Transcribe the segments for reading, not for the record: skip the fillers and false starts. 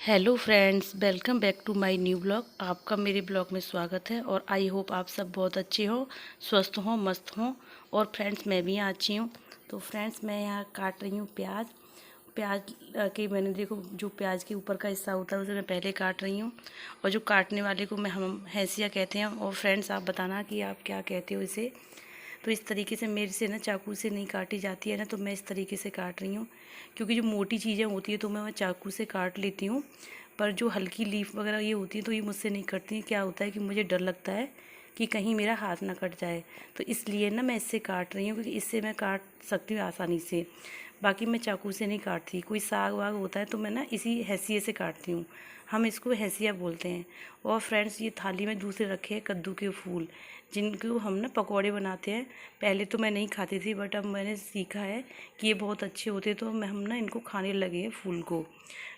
Hello friends, welcome back to my new blog. आपका मेरे blog में स्वागत है और आई होप आप सब बहुत अच्छे हो, स्वस्थ हो, मस्त हो। और फ्रेंड्स मैं भी यहाँ अच्छी हूँ। तो फ्रेंड्स मैं यहाँ काट रही हूँ प्याज। के मैंने देखो जो प्याज के ऊपर का हिस्सा होता है उसे मैं पहले काट रही हूँ। और जो काटने वाले को हम हैसिया कहते हैं। और फ्रेंड्स आप बताना कि आप क्या कहते हो इसे। तो इस तरीके से मेरे से ना चाकू से नहीं काटी जाती है ना, तो मैं इस तरीके से काट रही हूँ। क्योंकि जो मोटी चीज़ें होती है तो मैं चाकू से काट लेती हूँ, पर जो हल्की लीफ वगैरह ये होती है तो ये मुझसे नहीं कटती। क्या होता है कि मुझे डर लगता है कि कहीं मेरा हाथ ना कट जाए, तो इसलिए ना मैं इससे काट रही हूँ, क्योंकि इससे मैं काट सकती हूँ आसानी से। बाकी मैं चाकू से नहीं काटती। कोई साग वाग होता है तो मैं ना इसी हैसिए से काटती हूँ। हम इसको हैसिया बोलते हैं। और फ्रेंड्स ये थाली में दूसरे रखे हैं कद्दू के फूल, जिनको हम ना पकौड़े बनाते हैं। पहले तो मैं नहीं खाती थी, बट अब मैंने सीखा है कि ये बहुत अच्छे होते हैं, तो हम ना इनको खाने लगे हैं फूल को।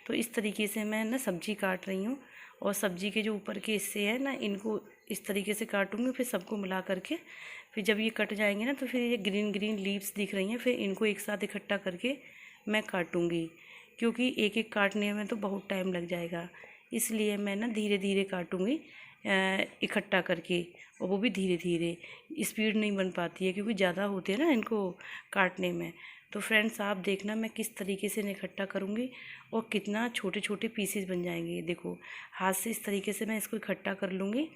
तो इस तरीके से मैं ना सब्जी काट रही हूँ। और सब्जी के जो ऊपर के हिस्से हैं ना, इनको इस तरीके से काटूंगी, फिर सबको मिला करके फिर जब ये कट जाएंगे ना तो फिर ये ग्रीन ग्रीन लीव्स दिख रही हैं, फिर इनको एक साथ इकट्ठा करके मैं काटूंगी। क्योंकि एक एक काटने में तो बहुत टाइम लग जाएगा, इसलिए मैं ना धीरे धीरे काटूंगी, इकट्ठा करके। और वो भी धीरे धीरे, स्पीड नहीं बन पाती है क्योंकि ज़्यादा होते हैं ना इनको काटने में। तो फ्रेंड्स आप देखना मैं किस तरीके से इन्हें इकट्ठा करूँगी और कितना छोटे छोटे पीसेस बन जाएंगे। देखो हाथ से इस तरीके से मैं इसको इकट्ठा कर लूँगी।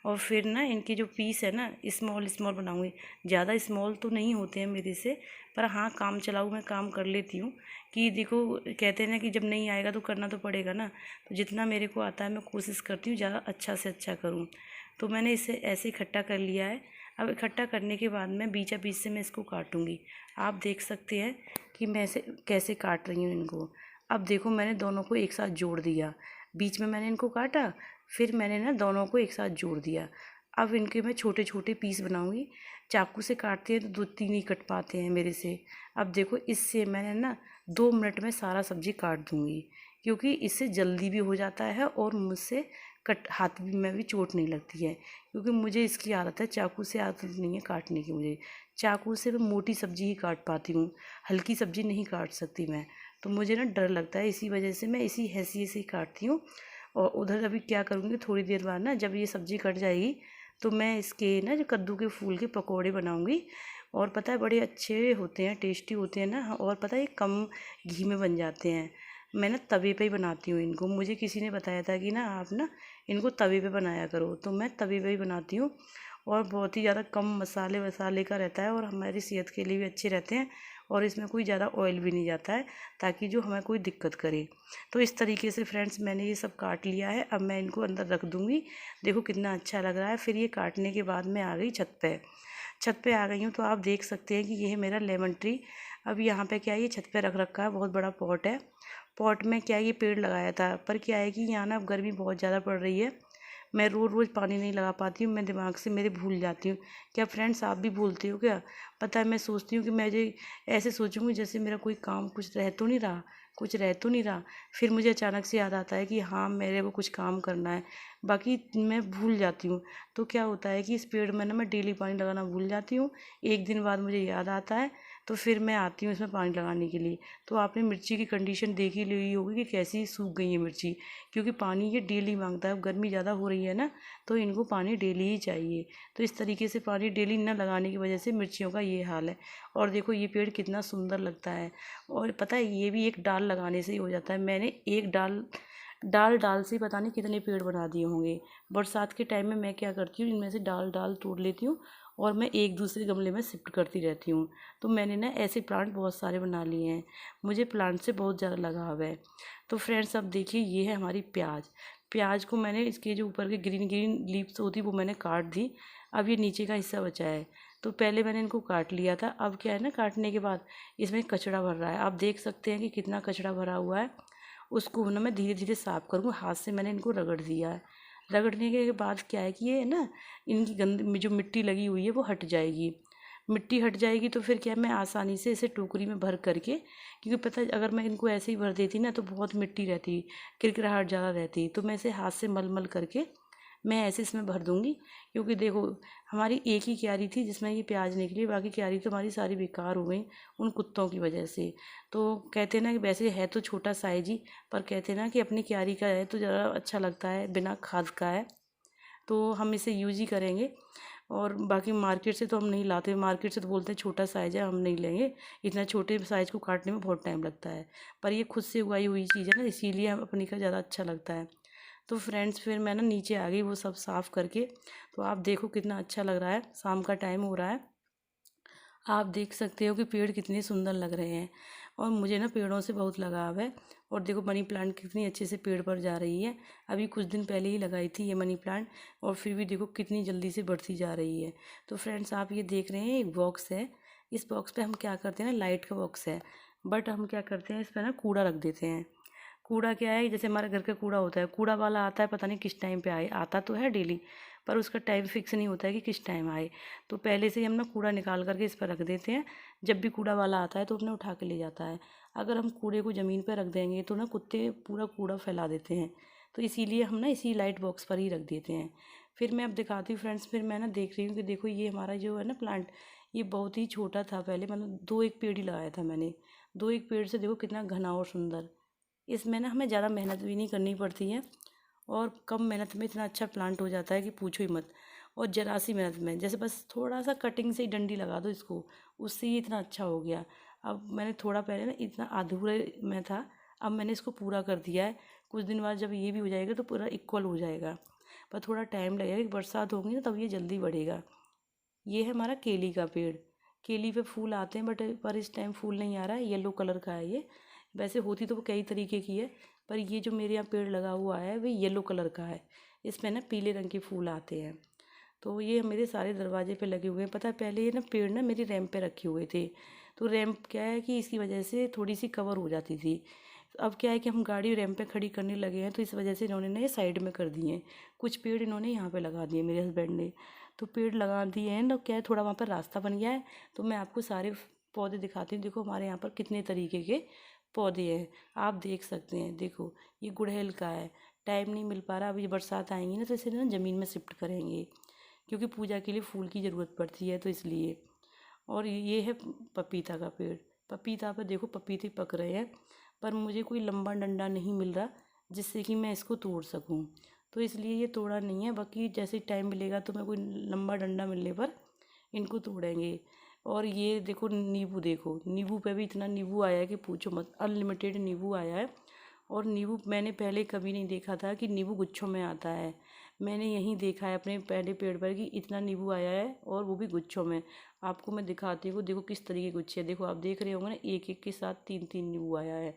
और फिर ना इनके जो पीस है ना स्मॉल स्मॉल बनाऊँगी। ज़्यादा स्मॉल तो नहीं होते हैं मेरे से, पर हाँ काम चलाऊ मैं काम कर लेती हूँ। कि देखो कहते हैं ना कि जब नहीं आएगा तो करना तो पड़ेगा ना। तो जितना मेरे को आता है मैं कोशिश करती हूँ ज़्यादा अच्छा से अच्छा करूँ। तो मैंने इसे ऐसे इकट्ठा कर लिया है। अब इकट्ठा करने के बाद मैं बीचा बीच से मैं इसको काटूँगी। आप देख सकते हैं कि मैं ऐसे कैसे काट रही हूँ इनको। अब देखो मैंने दोनों को एक साथ जोड़ दिया, बीच में मैंने इनको काटा, फिर मैंने ना दोनों को एक साथ जोड़ दिया। अब इनके मैं छोटे छोटे पीस बनाऊँगी। चाकू से काटते हैं तो दो तीन ही कट पाते हैं मेरे से। अब देखो इससे मैंने ना 2 मिनट में सारा सब्जी काट दूँगी, क्योंकि इससे जल्दी भी हो जाता है और मुझसे कट हाथ भी में भी चोट नहीं लगती है। क्योंकि मुझे इसकी आदत है, चाकू से आदत नहीं है काटने की मुझे। चाकू से मैं मोटी सब्जी ही काट पाती हूँ, हल्की सब्जी नहीं काट सकती मैं। तो मुझे ना डर लगता है, इसी वजह से मैं इसी हैसियत से ही काटती हूँ। और उधर अभी क्या करूँगी, थोड़ी देर बाद ना जब ये सब्ज़ी कट जाएगी तो मैं इसके ना जो कद्दू के फूल के पकौड़े बनाऊँगी। और पता है बड़े अच्छे होते हैं, टेस्टी होते हैं ना। और पता है ये कम घी में बन जाते हैं। मैं ना तवे पे ही बनाती हूँ इनको। मुझे किसी ने बताया था कि ना आप ना इनको तवे पे बनाया करो, तो मैं तवे पे ही बनाती हूँ। और बहुत ही ज़्यादा कम मसाले वसाले का रहता है और हमारी सेहत के लिए भी अच्छे रहते हैं। और इसमें कोई ज़्यादा ऑयल भी नहीं जाता है, ताकि जो हमें कोई दिक्कत करे। तो इस तरीके से फ्रेंड्स मैंने ये सब काट लिया है। अब मैं इनको अंदर रख दूँगी। देखो कितना अच्छा लग रहा है। फिर ये काटने के बाद मैं आ गई छत पे। छत पे आ गई हूँ तो आप देख सकते हैं कि ये है मेरा लेमन ट्री। अब यहाँ पे क्या है, ये छत पे रख रखा है, बहुत बड़ा पॉट है। पॉट में क्या है, ये पेड़ लगाया था, पर क्या है कि यहाँ ना अब गर्मी बहुत ज़्यादा पड़ रही है। मैं रोज़ रोज़ पानी नहीं लगा पाती हूँ, मैं दिमाग से मेरे भूल जाती हूँ। क्या फ्रेंड्स आप भी भूलते हो क्या? पता है मैं सोचती हूँ कि मैं जो ऐसे सोचूंगी जैसे मेरा कोई काम कुछ रह तो नहीं रहा, कुछ रह तो नहीं रहा। फिर मुझे अचानक से याद आता है कि हाँ मेरे को कुछ काम करना है, बाकी मैं भूल जाती हूँ। तो क्या होता है कि इस पेड़ में ना मैं डेली पानी लगाना भूल जाती हूँ। एक दिन बाद मुझे याद आता है, तो फिर मैं आती हूँ इसमें पानी लगाने के लिए। तो आपने मिर्ची की कंडीशन देख ही ली होगी कि कैसी सूख गई है मिर्ची, क्योंकि पानी ये डेली मांगता है। अब गर्मी ज़्यादा हो रही है ना, तो इनको पानी डेली ही चाहिए। तो इस तरीके से पानी डेली न लगाने की वजह से मिर्चियों का ये हाल है। और देखो ये पेड़ कितना सुंदर लगता है। और पता है ये भी एक डाल लगाने से ही हो जाता है। मैंने एक डाल डाल डाल से पता नहीं कितने पेड़ बना दिए होंगे। बरसात के टाइम में मैं क्या करती हूँ, इनमें से डाल डाल तोड़ लेती हूँ और मैं एक दूसरे गमले में शिफ्ट करती रहती हूँ। तो मैंने ना ऐसे प्लांट बहुत सारे बना लिए हैं। मुझे प्लांट से बहुत ज़्यादा लगाव है। तो फ्रेंड्स अब देखिए ये है हमारी प्याज। प्याज को मैंने इसके जो ऊपर के ग्रीन ग्रीन लीव्स होती वो मैंने काट दी। अब ये नीचे का हिस्सा बचा है, तो पहले मैंने इनको काट लिया था। अब क्या है ना, काटने के बाद इसमें कचड़ा भर रहा है। आप देख सकते हैं कि कितना कचड़ा भरा हुआ है। उसको ना मैं धीरे धीरे साफ़ करूँगी। हाथ से मैंने इनको रगड़ दिया है। रगड़ने के बाद क्या है कि ये ना इनकी गंद जो मिट्टी लगी हुई है वो हट जाएगी। मिट्टी हट जाएगी तो फिर क्या है, मैं आसानी से इसे टोकरी में भर करके, क्योंकि पता है अगर मैं इनको ऐसे ही भर देती ना तो बहुत मिट्टी रहती, किरकिराहट ज़्यादा रहती। तो मैं इसे हाथ से मल मल करके मैं ऐसे इसमें भर दूँगी, क्योंकि देखो हमारी एक ही क्यारी थी जिसमें ये प्याज निकली, बाकी क्यारी तो हमारी सारी बेकार हो गई उन कुत्तों की वजह से। तो कहते हैं ना कि वैसे है तो छोटा साइज ही, पर कहते हैं ना कि अपनी क्यारी का है तो ज़रा अच्छा लगता है, बिना खाद का है, तो हम इसे यूज़ ही करेंगे। और बाकी मार्केट से तो हम नहीं लाते, मार्केट से तो बोलते हैं छोटा साइज़ है, हम नहीं लेंगे, इतना छोटे साइज़ को काटने में बहुत टाइम लगता है। पर ये खुद से उगाई हुई चीज़ है ना, इसीलिए हम अपनी का ज़्यादा अच्छा लगता है। तो फ्रेंड्स फिर मैं ना नीचे आ गई वो सब साफ़ करके। तो आप देखो कितना अच्छा लग रहा है, शाम का टाइम हो रहा है, आप देख सकते हो कि पेड़ कितने सुंदर लग रहे हैं। और मुझे ना पेड़ों से बहुत लगाव है। और देखो मनी प्लांट कितनी अच्छे से पेड़ पर जा रही है, अभी कुछ दिन पहले ही लगाई थी ये मनी प्लांट, और फिर भी देखो कितनी जल्दी से बढ़ती जा रही है। तो फ्रेंड्स आप ये देख रहे हैं एक बॉक्स है, इस बॉक्स पे हम क्या करते हैं ना, लाइट का बॉक्स है, बट हम क्या करते हैं इस पर ना कूड़ा रख देते हैं। कूड़ा क्या है, जैसे हमारे घर का कूड़ा होता है, कूड़ा वाला आता है पता नहीं किस टाइम पे आए, आता तो है डेली, पर उसका टाइम फिक्स नहीं होता है कि किस टाइम आए। तो पहले से ही हम ना कूड़ा निकाल करके इस पर रख देते हैं, जब भी कूड़ा वाला आता है तो अपने उठा के ले जाता है। अगर हम कूड़े को ज़मीन पर रख देंगे तो ना कुत्ते पूरा कूड़ा फैला देते हैं, तो इसीलिए हम ना इसी लाइट बॉक्स पर ही रख देते हैं। फिर मैं अब दिखाती हूँ फ्रेंड्स, फिर मैं ना देख रही हूँ कि देखो ये हमारा जो है ना प्लांट, ये बहुत ही छोटा था पहले, मतलब 2-1 पेड़ ही लगाया था मैंने, 2-1 पेड़ से देखो कितना घना और सुंदर। इसमें ना हमें ज़्यादा मेहनत भी नहीं करनी पड़ती है, और कम मेहनत में इतना अच्छा प्लांट हो जाता है कि पूछो ही मत। और ज़रा सी मेहनत में, जैसे बस थोड़ा सा कटिंग से ही डंडी लगा दो इसको, उससे ही इतना अच्छा हो गया। अब मैंने थोड़ा पहले ना इतना अधूरे में था, अब मैंने इसको पूरा कर दिया है। कुछ दिन बाद जब ये भी हो जाएगा तो पूरा इक्वल हो जाएगा, पर थोड़ा टाइम लगेगा कि बरसात होगी ना तब ये जल्दी बढ़ेगा। ये है हमारा केली का पेड़, केली पे फूल आते हैं, बट पर इस टाइम फूल नहीं आ रहा है, येलो कलर का है ये। वैसे होती तो वो कई तरीके की है, पर ये जो मेरे यहाँ पेड़ लगा हुआ है वो येलो कलर का है, इसमें ना पीले रंग के फूल आते हैं। तो ये मेरे सारे दरवाजे पे लगे हुए हैं। पता है पहले ये ना पेड़ ना मेरी रैंप पे रखे हुए थे, तो रैंप क्या है कि इसकी वजह से थोड़ी सी कवर हो जाती थी। अब क्या है कि हम गाड़ी रैंप पे खड़ी करने लगे हैं, तो इस वजह से इन्होंने ना ये साइड में कर दिए हैं। कुछ पेड़ इन्होंने यहाँ पे लगा दिए मेरे हस्बैंड ने, तो पेड़ लगा दिए हैं ना, क्या है थोड़ा वहाँ पर रास्ता बन गया है। तो मैं आपको सारे पौधे दिखाती हूँ, देखो हमारे यहाँ पर कितने तरीके के पौधे हैं, आप देख सकते हैं। देखो ये गुड़हल का है, टाइम नहीं मिल पा रहा, अभी बरसात आएंगी ना तो इसे ना ज़मीन में शिफ्ट करेंगे, क्योंकि पूजा के लिए फूल की ज़रूरत पड़ती है तो इसलिए। और ये है पपीता का पेड़, पपीता पर देखो पपीते पक रहे हैं, पर मुझे कोई लंबा डंडा नहीं मिल रहा जिससे कि मैं इसको तोड़ सकूं, तो इसलिए ये तोड़ा नहीं है। बाकी जैसे टाइम मिलेगा तो मैं कोई लंबा डंडा मिलने पर इनको तोड़ेंगे। और ये देखो नींबू, देखो नींबू पे भी इतना नींबू आया है कि पूछो मत, अनलिमिटेड नींबू आया है। और नींबू मैंने पहले कभी नहीं देखा था कि नींबू गुच्छों में आता है, मैंने यहीं देखा है अपने पहले पेड़ पर कि इतना नींबू आया है, और वो भी गुच्छों में। आपको मैं दिखाती हूँ, देखो किस तरीके के गुच्छे हैं, देखो आप देख रहे होंगे ना, एक एक के साथ 3-3 नींबू आया है,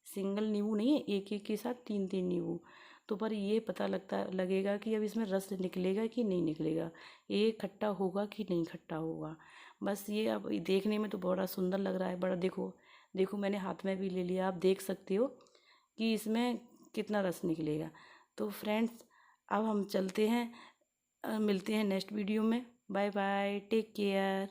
सिंगल नींबू नहीं है, एक एक के साथ 3-3 नींबू। तो पर ये पता लगेगा कि अब इसमें रस निकलेगा कि नहीं निकलेगा, ये खट्टा होगा कि नहीं खट्टा होगा। बस ये अब देखने में तो बड़ा सुंदर लग रहा है, बड़ा देखो, देखो मैंने हाथ में भी ले लिया, आप देख सकते हो कि इसमें कितना रस निकलेगा। तो फ्रेंड्स अब हम चलते हैं, मिलते हैं नेक्स्ट वीडियो में। Bye bye, take care.